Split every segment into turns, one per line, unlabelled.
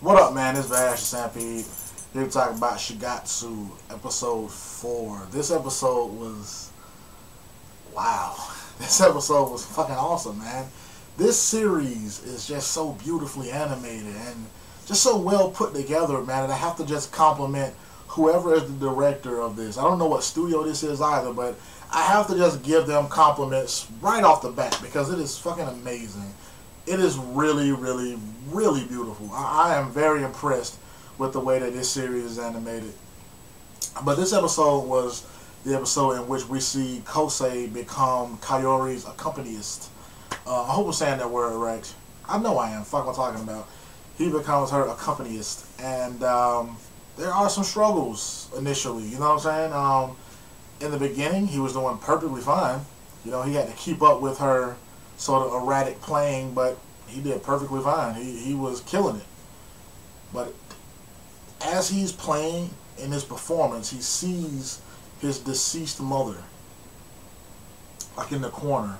What up, man? This is Vash Stampede. Here to talk about Shigatsu, episode 4. This episode was... wow. This episode was fucking awesome, man. This series is just so beautifully animated and just so well put together, man, and I have to just compliment whoever is the director of this. I don't know what studio this is either, but I have to just give them compliments right off the bat because it is fucking amazing. It is really, really, really beautiful. I am very impressed with the way that this series is animated. But this episode was the episode in which we see Kosei become Kayori's accompanist. I hope I'm saying that word right. I know I am. Fuck what I'm talking about. He becomes her accompanist. And there are some struggles initially. You know what I'm saying? In the beginning, he was doing perfectly fine. You know, he had to keep up with her sort of erratic playing, but he did perfectly fine. He was killing it. But as he's playing in his performance, he sees his deceased mother like in the corner,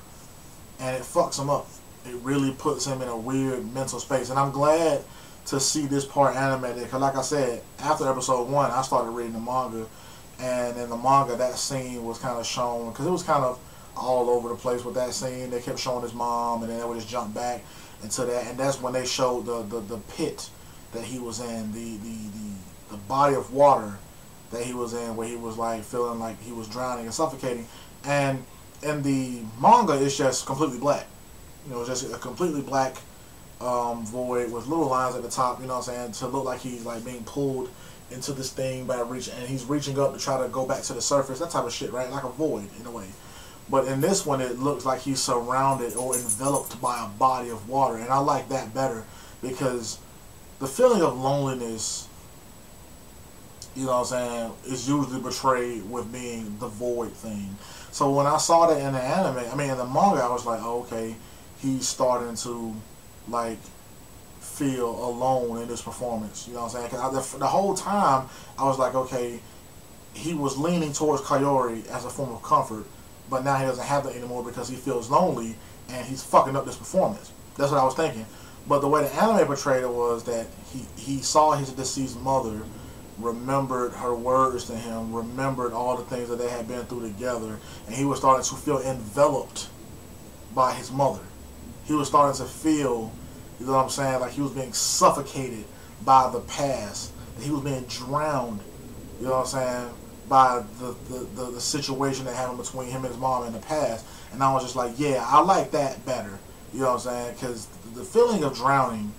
and it fucks him up. It really puts him in a weird mental space, and I'm glad to see this part animated because, like I said, after episode 1, I started reading the manga, and in the manga, that scene was kind of shown because it was kind of all over the place with that scene. They kept showing his mom, and then they would just jump back into that, and that's when they showed the pit that he was in, the body of water that he was in, where he was like feeling like he was drowning and suffocating. And in the manga, it's just completely black. You know, just a completely black void with little lines at the top. You know what I'm saying? To look like he's like being pulled into this thing by reaching, and he's reaching up to try to go back to the surface. That type of shit, right? Like a void in a way. But in this one, it looks like he's surrounded or enveloped by a body of water. And I like that better because the feeling of loneliness, you know what I'm saying, is usually portrayed with being the void thing. So when I saw that in the anime, in the manga, I was like, oh, okay, he's starting to, like, feel alone in this performance. You know what I'm saying? Because the whole time, I was like, okay, he was leaning towards Kayori as a form of comfort, but now he doesn't have that anymore because he feels lonely and he's fucking up this performance. That's what I was thinking. But the way the anime portrayed it was that he saw his deceased mother, remembered her words to him, remembered all the things that they had been through together, and he was starting to feel enveloped by his mother. He was starting to feel, you know what I'm saying, like he was being suffocated by the past. And he was being drowned, you know what I'm saying, by the situation that happened between him and his mom in the past. And I was just like, yeah, I like that better. You know what I'm saying? Because the feeling of drowning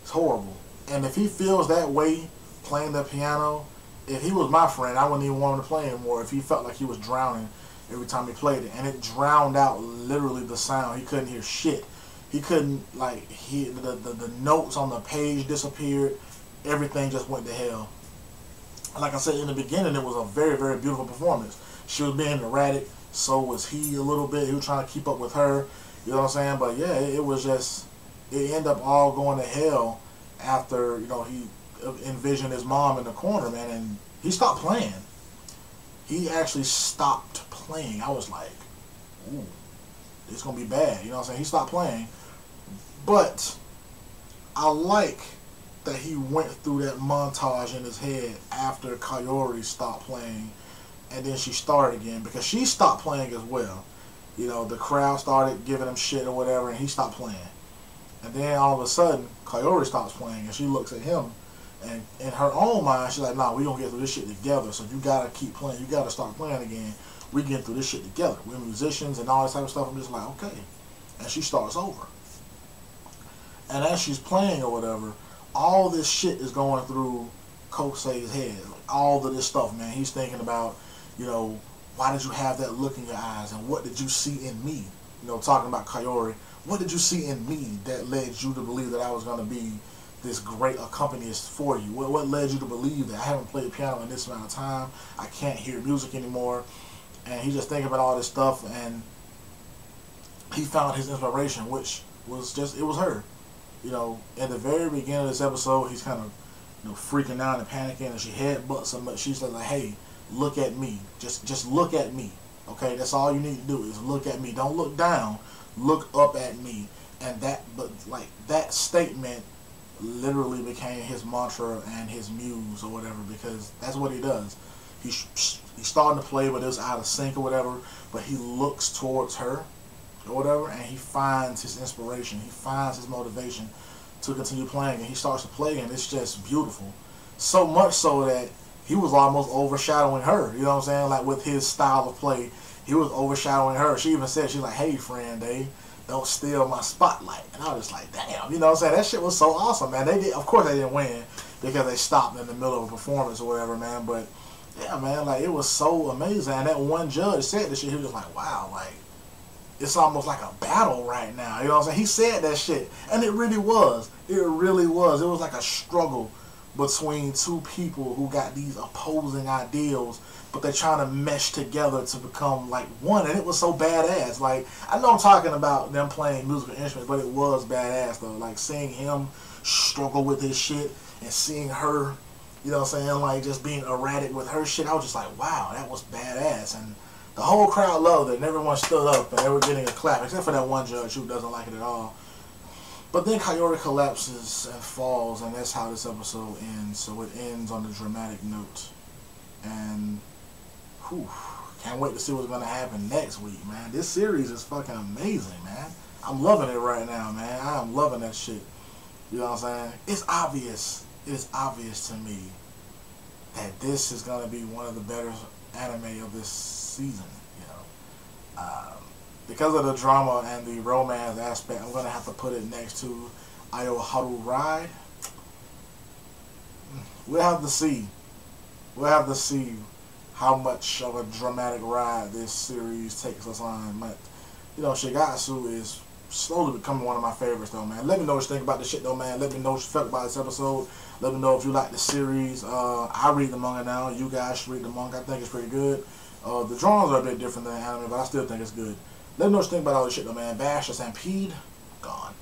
is horrible. And if he feels that way playing the piano, if he was my friend, I wouldn't even want him to play anymore if he felt like he was drowning every time he played it. And it drowned out literally the sound. He couldn't hear shit. He couldn't, like, hear the notes on the page disappeared. Everything just went to hell. Like I said in the beginning, it was a very, very beautiful performance. She was being erratic, so was he a little bit. He was trying to keep up with her, you know what I'm saying? But yeah, it was just, it ended up all going to hell after, you know, he envisioned his mom in the corner, man, and he stopped playing. He actually stopped playing. I was like, ooh, it's going to be bad, you know what I'm saying? He stopped playing. But I like that he went through that montage in his head after Kayori stopped playing, and then she started again, because she stopped playing as well. You know, the crowd started giving him shit or whatever, and he stopped playing. And then all of a sudden, Kayori stops playing, and she looks at him, and in her own mind, she's like, nah, we gonna get through this shit together, so you gotta keep playing, you gotta start playing again. We getting through this shit together. We're musicians and all this type of stuff. I'm just like, okay. And she starts over. And as she's playing or whatever, all this shit is going through Kosei's head. Like, all of this stuff, man. He's thinking about, you know, why did you have that look in your eyes? And what did you see in me? You know, talking about Kayori. What did you see in me that led you to believe that I was going to be this great accompanist for you? What led you to believe that I haven't played piano in this amount of time? I can't hear music anymore. And he's just thinking about all this stuff. And he found his inspiration, which was just, it was her. You know, in the very beginning of this episode, he's kind of, you know, freaking out and panicking, and she headbutts him, but she's like, hey, look at me. Just look at me. Okay, that's all you need to do is look at me. Don't look down. Look up at me. And that, but like that statement literally became his mantra and his muse or whatever, because that's what he does. He's starting to play, but it was out of sync or whatever, but he looks towards her or whatever, and he finds his inspiration, he finds his motivation to continue playing, and he starts to play, and it's just beautiful. So much so that he was almost overshadowing her, you know what I'm saying? Like, with his style of play, he was overshadowing her. She even said, she's like, hey, friend, don't steal my spotlight. And I was just like, damn, you know what I'm saying? That shit was so awesome, man. They did, of course, they didn't win because they stopped in the middle of a performance or whatever, man. But yeah, man, like, it was so amazing. And that one judge said this shit. He was just like, wow, like, it's almost like a battle right now. You know what I'm saying? He said that shit, and it really was. It really was. It was like a struggle between two people who got these opposing ideals, but they're trying to mesh together to become like one, and it was so badass. Like, I know I'm talking about them playing musical instruments, but it was badass though. Like, seeing him struggle with his shit and seeing her, you know what I'm saying, like, just being erratic with her shit, I was just like, wow, that was badass. And the whole crowd loved it, and everyone stood up, and they were getting a clap, except for that one judge who doesn't like it at all. But then Kaori collapses and falls, and that's how this episode ends. So it ends on a dramatic note. And, whew, can't wait to see what's going to happen next week, man. This series is fucking amazing, man. I'm loving it right now, man. I am loving that shit. You know what I'm saying? It's obvious to me that this is going to be one of the better anime of this season, you know. Because of the drama and the romance aspect, I'm going to have to put it next to Ayoharu Ride. We'll have to see. We'll have to see how much of a dramatic ride this series takes us on. But, you know, Shigatsu is slowly becoming one of my favorites, though, man. Let me know what you think about this shit, though, man. Let me know what you felt about this episode. Let me know if you like the series. I read the manga now. You guys should read the manga. I think it's pretty good. The drawings are a bit different than the anime, but I still think it's good. Let me know what you think about all this shit, though, man. Bash or Stampede, gone.